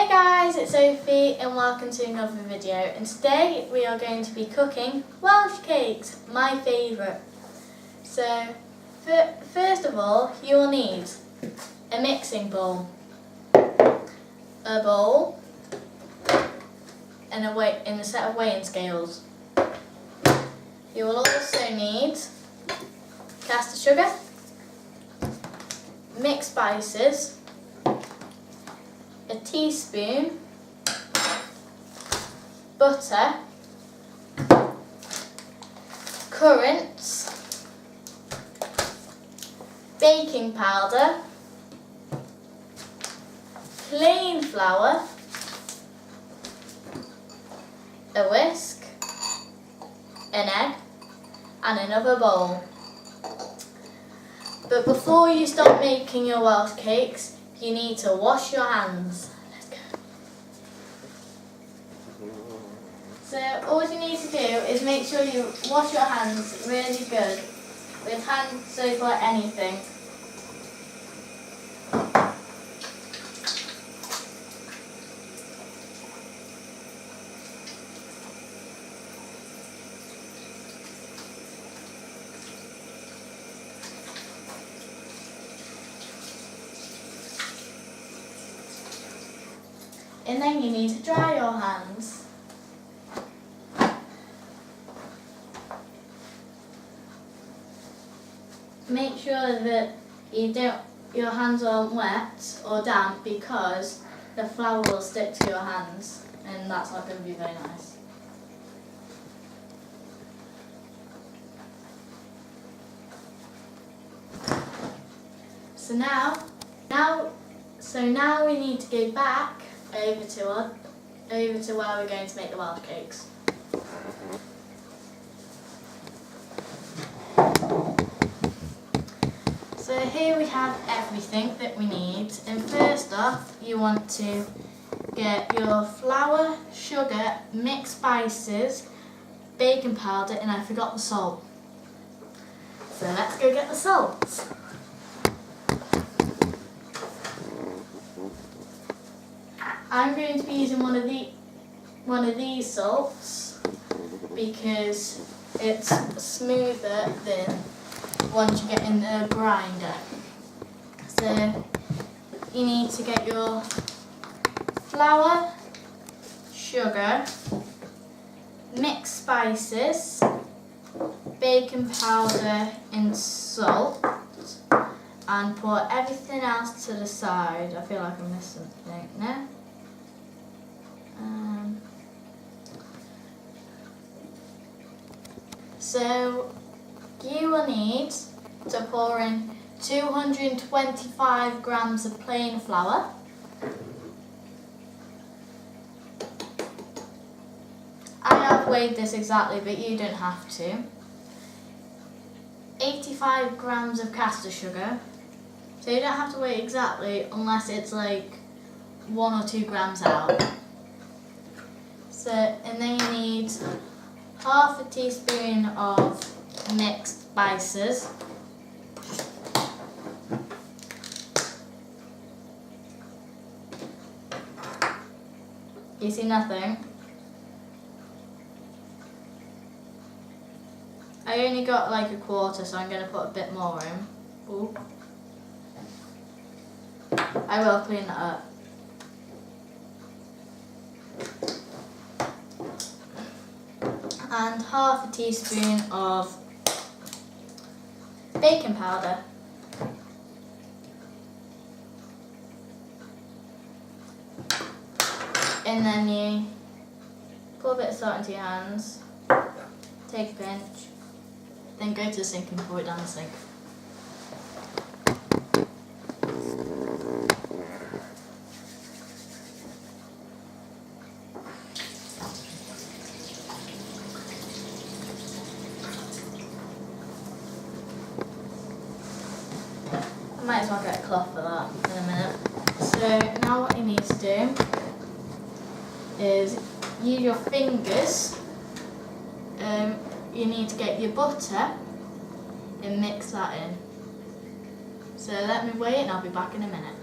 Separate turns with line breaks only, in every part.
Hey guys, it's Sophie and welcome to another video, and today we are going to be cooking Welsh cakes, my favourite. So first of all you will need a mixing bowl, a bowl and a set of weighing scales. You will also need caster sugar, mixed spices, a teaspoon, butter, currants, baking powder, plain flour, a whisk, an egg and another bowl. But before you start making your Welsh cakes, you need to wash your hands. Let's go. So all you need to do is make sure you wash your hands really good with hand soap or anything. And then you need to dry your hands. Make sure that your hands aren't wet or damp, because the flour will stick to your hands and that's not going to be very nice. So now we need to go back over to where we're going to make the Welsh cakes. So here we have everything that we need, and first off you want to get your flour, sugar, mixed spices, baking powder, and I forgot the salt. So let's go get the salt. I'm going to be using one of these salts because it's smoother than once you get in the grinder. So you need to get your flour, sugar, mixed spices, baking powder and salt, and put everything else to the side. I feel like I'm missing something now. So you will need to pour in 225 grams of plain flour, I have weighed this exactly but you don't have to, 85 grams of caster sugar, so you don't have to weigh exactly unless it's like 1 or 2 grams out. So, and then you need half a teaspoon of mixed spices, you see nothing? I only got like a quarter, so I'm going to put a bit more in. Ooh. I will clean that up. And half a teaspoon of baking powder. And then you pour a bit of salt into your hands, take a pinch, then go to the sink and pour it down the sink. I might as well get a cloth for that in a minute. So now what you need to do is use your fingers. You need to get your butter and mix that in. So let me weigh it and I'll be back in a minute.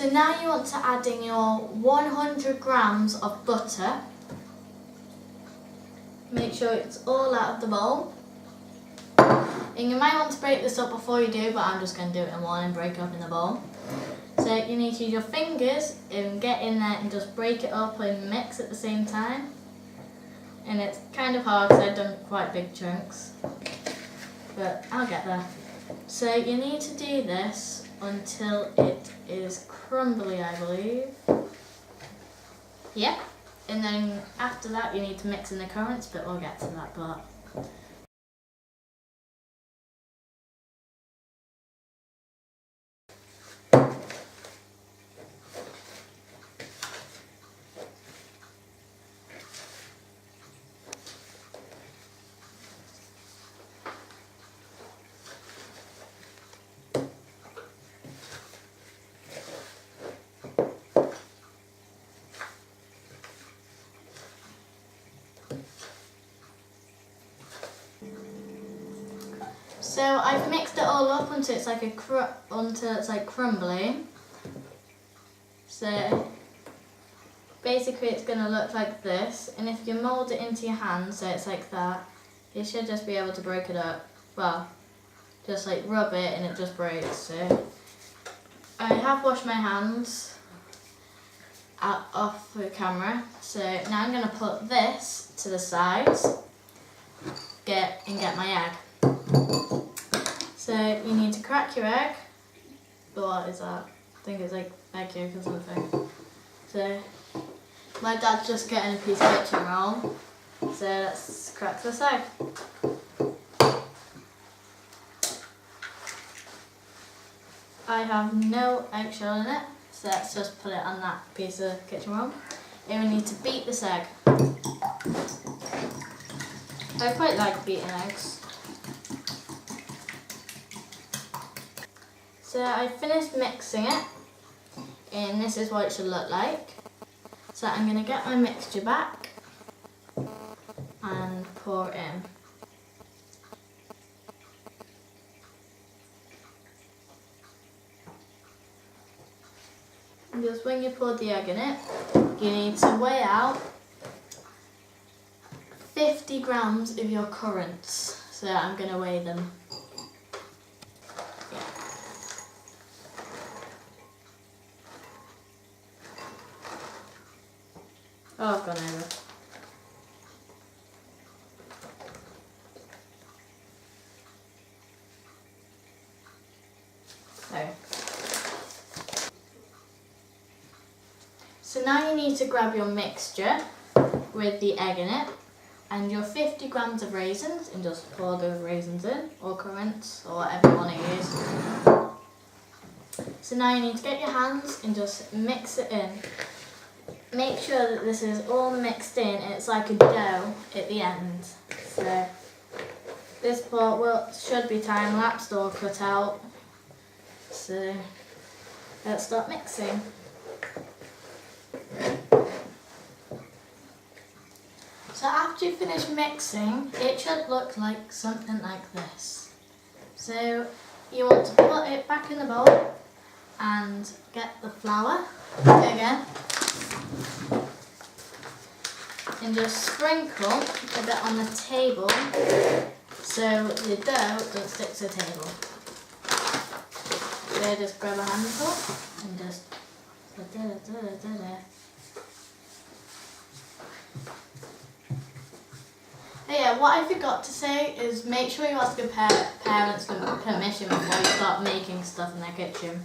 So now you want to add in your 100 grams of butter. Make sure it's all out of the bowl. And you might want to break this up before you do, but I'm just going to do it in one and break it up in the bowl. So you need to use your fingers and get in there and just break it up and mix at the same time. And it's kind of hard because I've done quite big chunks, but I'll get there. So you need to do this until it is crumbly, I believe. Yep. And then after that you need to mix in the currants, but we'll get to that part. So I've mixed it all up until it's like crumbly. So basically it's going to look like this, and if you mould it into your hand so it's like that, you should just be able to break it up. Well, just like rub it and it just breaks. So I have washed my hands off the camera, so now I'm going to put this to the sides, get my egg. So you need to crack your egg. What is that? I think it's like egg yolk or something. So my dad's just getting a piece of kitchen roll. So let's crack this egg. I have no eggshell in it, so let's just put it on that piece of kitchen roll. And we need to beat this egg. I quite like beating eggs. So I finished mixing it, and this is what it should look like. So I'm going to get my mixture back and pour it in. And just when you pour the egg in it, you need to weigh out 50 grams of your currants. So I'm going to weigh them. Oh, I've gone over. There. So now you need to grab your mixture with the egg in it and your 50 grams of raisins and just pour those raisins in, or currants, or whatever you want to use. So now you need to get your hands and just mix it in. Make sure that this is all mixed in and it's like a dough at the end. So this part should be time lapsed or cut out. So let's start mixing. So after you finish mixing, it should look like something like this. So you want to put it back in the bowl and get the flour again. And just sprinkle a bit on the table so the dough doesn't stick to the table. So just grab a handful and just Oh yeah, what I forgot to say is make sure you ask your parents for permission before you start making stuff in their kitchen.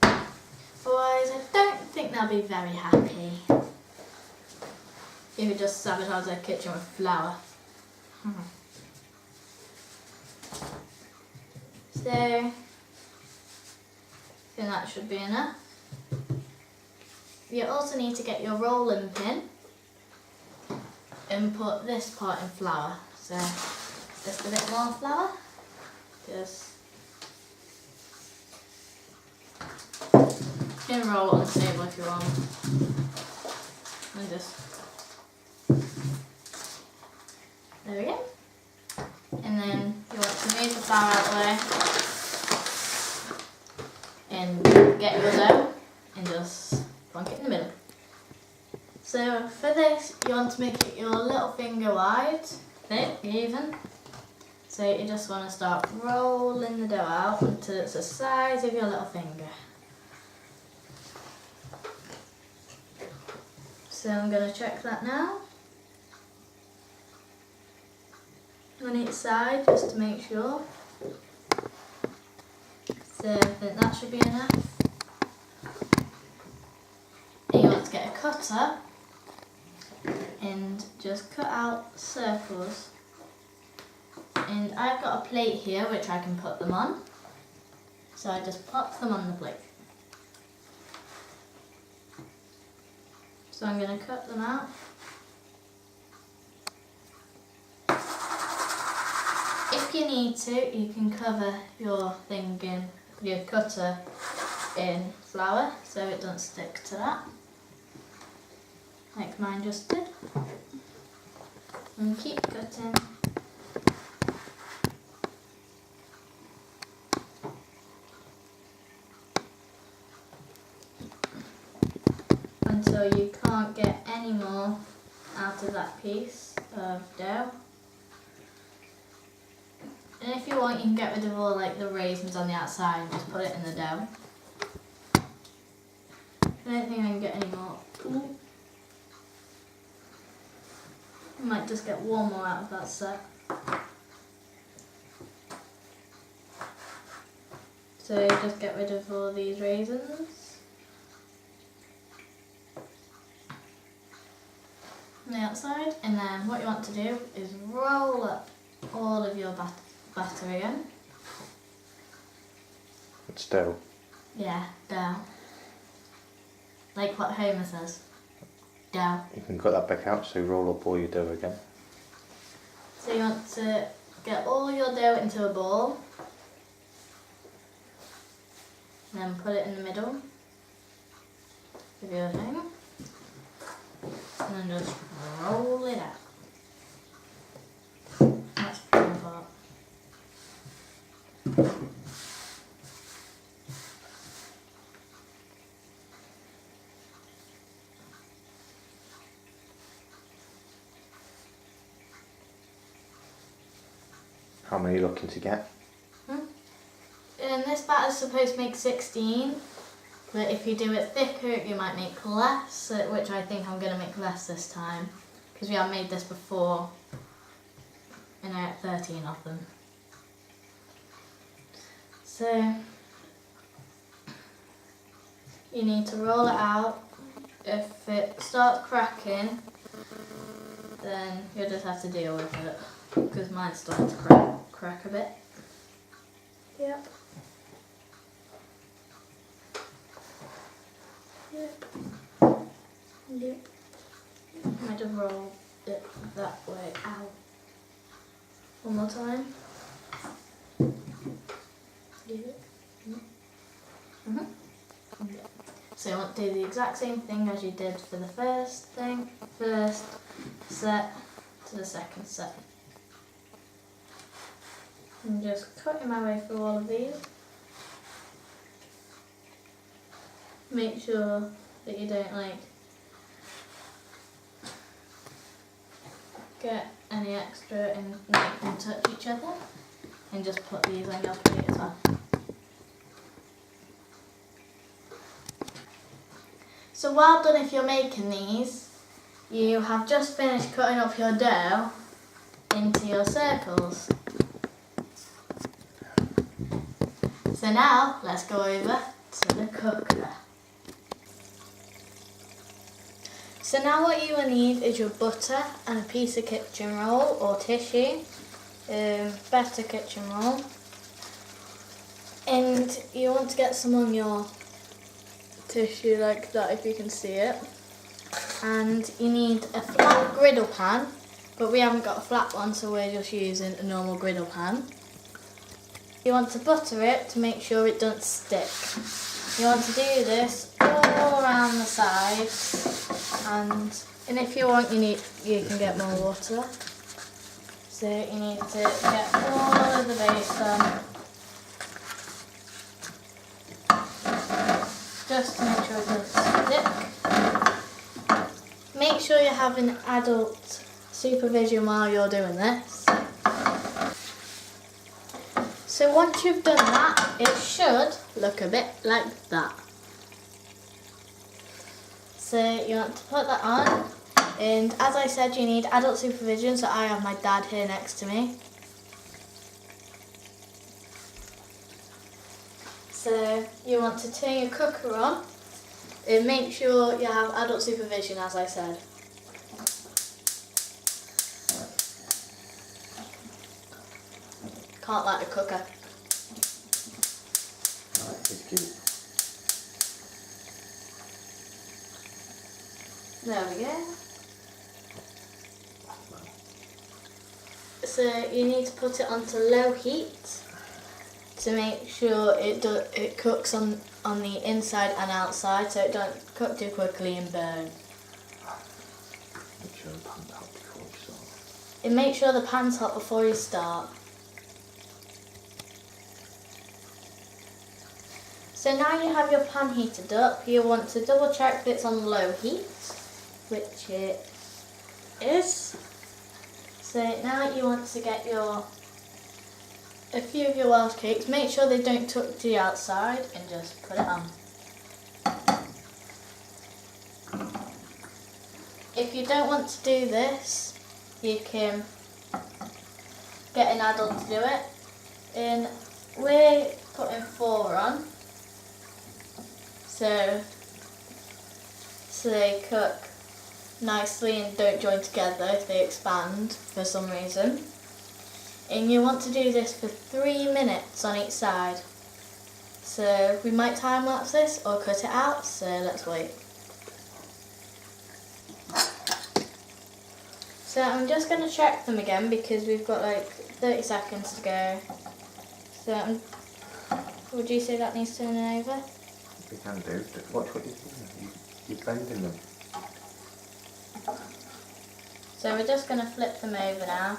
Otherwise, I don't think they'll be very happy if you just sabotage their kitchen with flour. So, I think that should be enough. You also need to get your rolling pin and put this part in flour. So, just a bit more flour. Just you can roll it on the table if you want. And just there we go. And then you want to move the flour out of the way and get your dough. just plonk it in the middle. So for this, you want to make it your little finger wide, thick, even. So you just want to start rolling the dough out until it's the size of your little finger. So I'm going to check that now. On each side, just to make sure. So I think that should be enough. And you want to get a cutter and just cut out circles. And I've got a plate here which I can put them on. So I just pop them on the plate. So I'm going to cut them out. If you need to, you can cover your your cutter in flour so it doesn't stick to that, like mine just did. And keep cutting. Until you can't get any more out of that piece of dough. And if you want, you can get rid of all like the raisins on the outside and just put it in the dough. I don't think I can get any more. I might just get one more out of that set. So just get rid of all these raisins. On the outside, and then what you want to do is roll up all of your batter again.
It's dough.
Yeah, dough. Like what Homer says. Dough.
You can cut that back out so you roll up all your dough again.
So you want to get all your dough into a ball. And then put it in the middle of your thing. And then just roll it out. That's the fun part.
How many are you looking to get?
And this batter's supposed to make 16, but if you do it thicker, you might make less, which I think I'm going to make less this time, because we have made this before, and I had 13 of them. So, you need to roll it out. If it starts cracking, then you'll just have to deal with it, because mine's starting to crack a bit. Yep. Yep. I just roll it that way out. One more time. So you want to do the exact same thing as you did for the first set to the second set. I'm just cutting my way through all of these. Make sure that you don't get any extra and make them touch each other, and just put these on your plate as well. So well done if you're making these. You have just finished cutting up your dough into your circles. So now let's go over to the cooker. So now what you will need is your butter and a piece of kitchen roll or tissue, better kitchen roll. And you want to get some on your tissue like that if you can see it. And you need a flat griddle pan, but we haven't got a flat one, so we're just using a normal griddle pan. You want to butter it to make sure it doesn't stick. You want to do this all around the sides, and if you want, you can get more water. So you need to get all of the base done. just to make sure it doesn't stick. Make sure you're having adult supervision while you're doing this. So once you've done that, it should look a bit like that. So you want to put that on, and as I said, you need adult supervision, so I have my dad here next to me. So you want to turn your cooker on and make sure you have adult supervision, as I said. Can't light the cooker. There we go. So you need to put it onto low heat to make sure it cooks on the inside and outside, so it don't cook too quickly and burn.
Make sure the pan's hot before you start.
And make sure the pan's hot before you start. So now you have your pan heated up, you want to double check that it's on low heat, which it is. So now you want to get a few of your Welsh cakes, make sure they don't tuck to the outside, and just put it on. If you don't want to do this, you can get an adult to do it. And we're putting 4 on, so they cook nicely and don't join together if they expand for some reason. And you want to do this for 3 minutes on each side. So we might time lapse this or cut it out, so let's wait. So I'm just going to check them again because we've got like 30 seconds to go. So would you say that needs turning over?
You can do. Watch what you're doing. You're bending them.
So we're just going to flip them over now.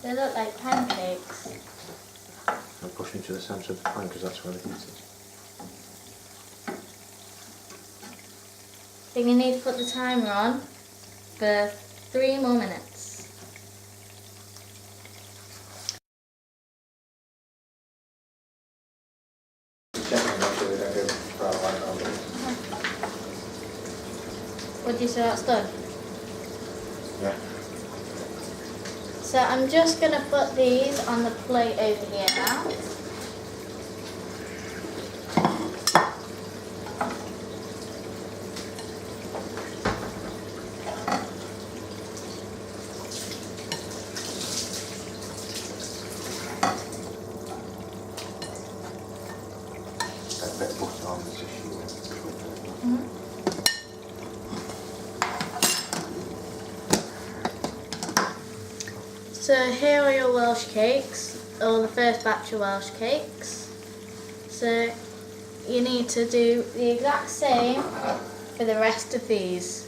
They look like pancakes.
I'm pushing to the centre of the pan because that's where the heat is.
Then you need to put the timer on for 3 more minutes.
Checking, make sure they don't go far right over.
What do you say that's done?
Yeah.
So I'm just going to put these on the plate over here now.
A bit of butter on this issue.
So here are your Welsh cakes, or the first batch of Welsh cakes. So you need to do the exact same for the rest of these.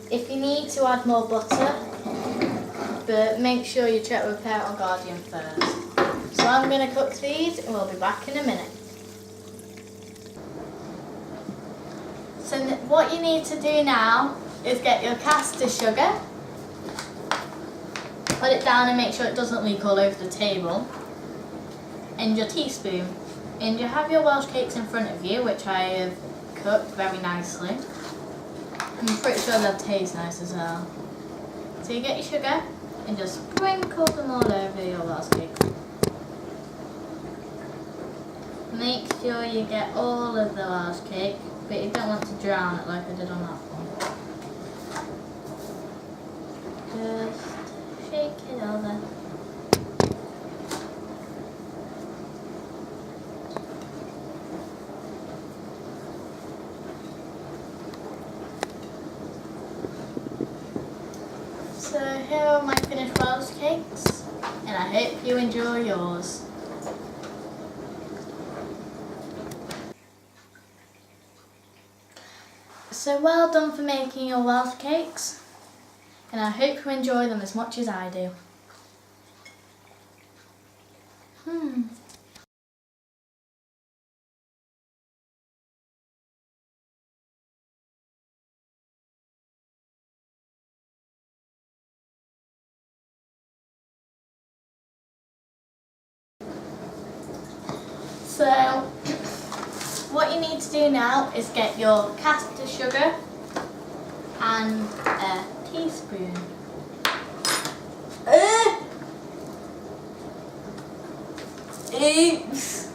If you need to add more butter, but make sure you check with parent or guardian first. So I'm going to cook these and we'll be back in a minute. So what you need to do now is get your caster sugar, put it down and make sure it doesn't leak all over the table, and your teaspoon. And you have your Welsh cakes in front of you, which I have cooked very nicely. I'm pretty sure they'll taste nice as well. So you get your sugar and just sprinkle them all over your Welsh cakes. Make sure you get all of the Welsh cake, but you don't want to drown it like I did on that one. Just shake it over. So here are my finished Welsh cakes, and I hope you enjoy yours. So well done for making your Welsh cakes, and I hope you enjoy them as much as I do. So, what you need to do now is get your caster sugar and a teaspoon. Oops!